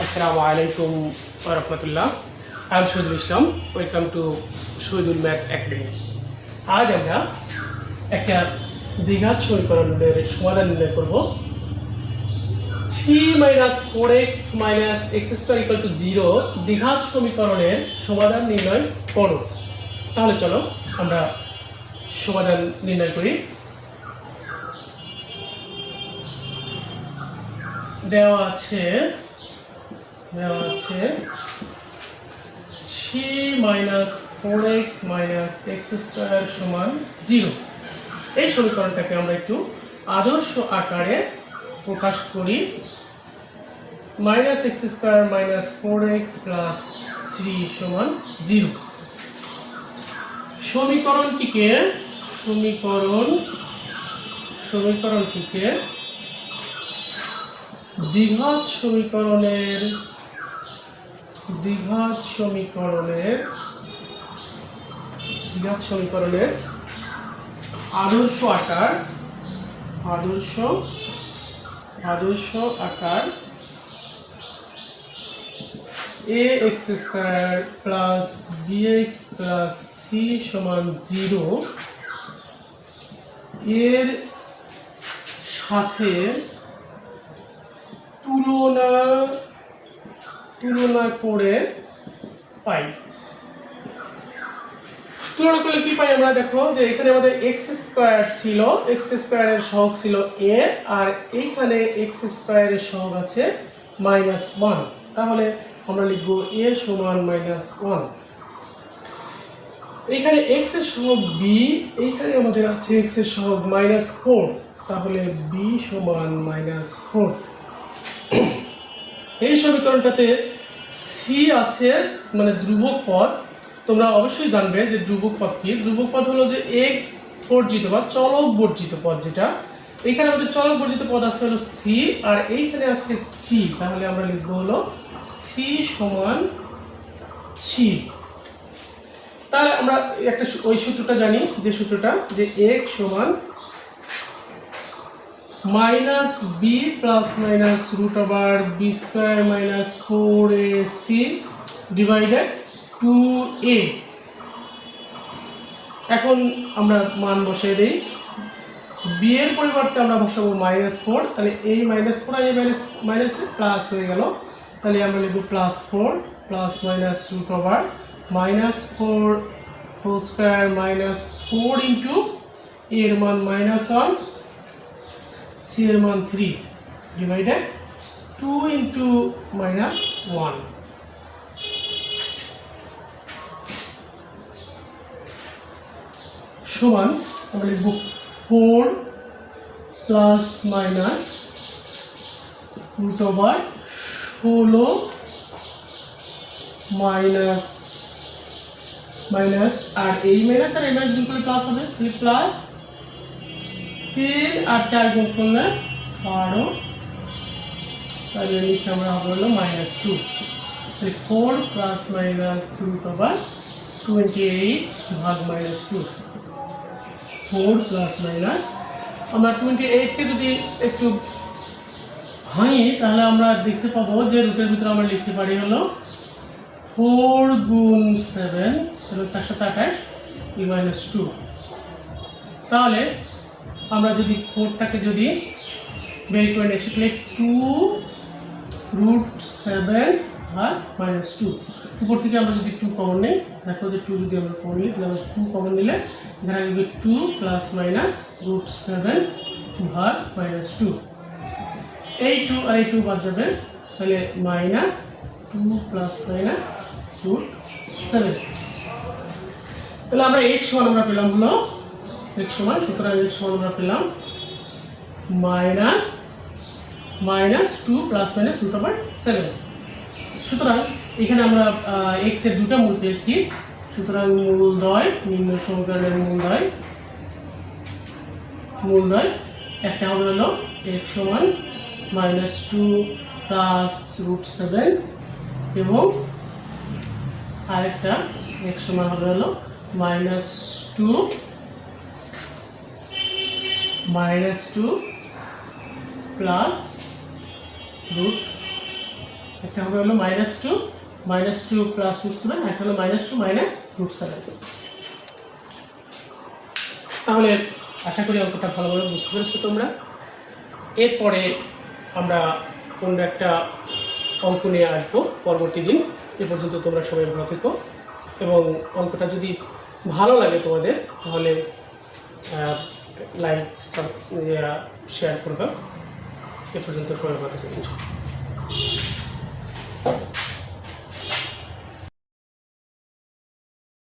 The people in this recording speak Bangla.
Assalamu alaikum wa rahmatullah. I am Shahidul Islam. Welcome to Shahidul Math Academy. আজ আমরা একটা দ্বিঘাত সমীকরণের সমাধান নির্ণয় করব। 3 - 4x - x² = 0 দ্বিঘাত সমীকরণের সমাধান নির্ণয় করো। তাহলে চলো আমরা সমাধান নির্ণয় করি। দেওয়া আছে 3 - 4x - x² = 0। এই সমীকরণটাকে আমরা একটু আদর্শ আকারে প্রকাশ করি। -x² - 4x + 3 = 0। সমীকরণটিকে দ্বিঘাত সমীকরণের আদর্শ আকার ax² + bx + c = 0 এর সাথে তুলনা করে পাই। তুলনা করলে কি পাই আমরা? দেখো যে এখানে আমাদের x² ছিল, x² এর সহগ ছিল a, আর এইখানে x² এর সহগ আছে -1। তাহলে আমরা লিখব a = -1। এখানে x এর সহগ b, এইখানে আমাদের আছে x এর সহগ -4, তাহলে b = -4। এই সমীকরণটাতে c আছে, মানে ধ্রুবক পদ। তোমরা অবশ্যই জানবে যে ধ্রুবক পদ কি। ধ্রুবক পদ হলো যে x বর্জিত বা চলক বর্জিত পদ, যেটা এখানে আমাদের চলক বর্জিত পদ আছে হলো c, আর এইখানে আছে g, তাহলে আমরা লিখব হলো c = 3। তাহলে আমরা একটা ওই সূত্রটা জানি, যে সূত্রটা যে x = -b ± √b² - 4ac / 2a। এখন আমরা মান বসিয়ে দেই। b এর পরিবর্তে আমরা বসাবো -4, তাহলে এই -4 আর এই মাইনাস প্লাস হয়ে গেল, তাহলে আমরা লিখব +4 ± √4² -4 এর মান -1, c এর মান 3 / 2 × -1। সমান আমরা লিখব 4 ± √16 মাইনাস, আর এই মাইনাস আর এই মাইনাস গুণ করলে প্লাস হবে, প্লাস 3 আর 4 গুণ করলে 12, তাহলে নিচে আমরা হবে হলো -2। তাহলে 4 ± √28 ভাগ -2। 4 ± আমরা 28 কে যদি একটু ভাঙি তাহলে আমরা দেখতে পাবো যে রুটের ভিতরে আমরা লিখতে পারি হলো 4 গুণ 7 হলো 428 e - 2। তাহলে আমরা যদি 4টাকে যদি বের করে নিই, সেটা 2√7 ভাগ -2। উপর থেকে আমরা যদি 2 কমন নিই, দেখো যে 2 যদি আমরা কমন নিই, তাহলে 2 কমন নিলে এখানে আসবে 2 ± √7 ভাগ -2। এই 2 আর এই 2 বাদ যাবে, তাহলে -2 ± √7। তাহলে আমরা x সমান আমরা পেলাম হলো x সমান, সুতরাং x সমান আমরা পেলাম -2 ± √7। সুতরাং এখানে আমরা x এর দুটো মূল পেয়েছি, সুতরাং মূলদ্বয় নির্ণয় সমীকরণের মূলদ্বয় একটা হবে হলো x সমান -2 +√7 এবং আরেকটা x সমান হবে হলো -2 plus root একটা হবে হলো -2 প্লাস √7, একটা হলো -2 মাইনাস √7। তাহলে আশা করি অঙ্কটা ভালোভাবে বুঝতে পেরেছো তোমরা। এরপরে আমরা অন্য একটা অঙ্ক নিয়ে আসবো পরবর্তী দিন। এ পর্যন্ত তোমরা সবাই ভালো থেকো, এবং অঙ্কটা যদি ভালো লাগে তোমাদের তাহলে লাইক শেয়ার করবে। এ পর্যন্ত সবাই ভালো থেকো।